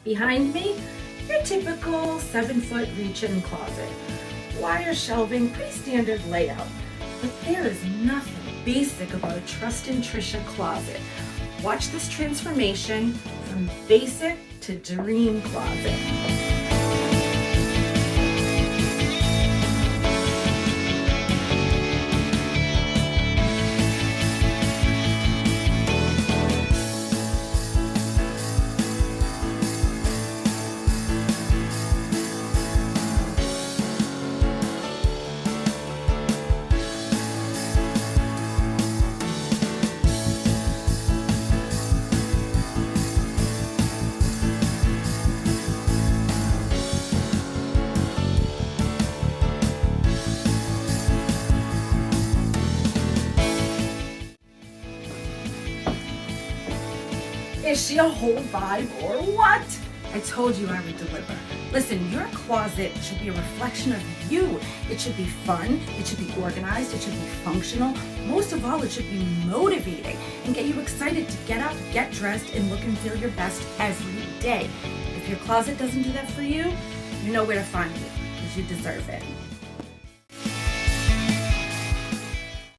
Behind me, your typical 7-foot reach-in closet. Wire shelving, pretty standard layout. But there is nothing basic about a Trust in Trisha closet. Watch this transformation from basic to dream closet. Is she a whole vibe or what? I told you I would deliver. Listen, your closet should be a reflection of you. It should be fun, it should be organized, it should be functional. Most of all, it should be motivating and get you excited to get up, get dressed, and look and feel your best every day. If your closet doesn't do that for you, you know where to find me, because you deserve it.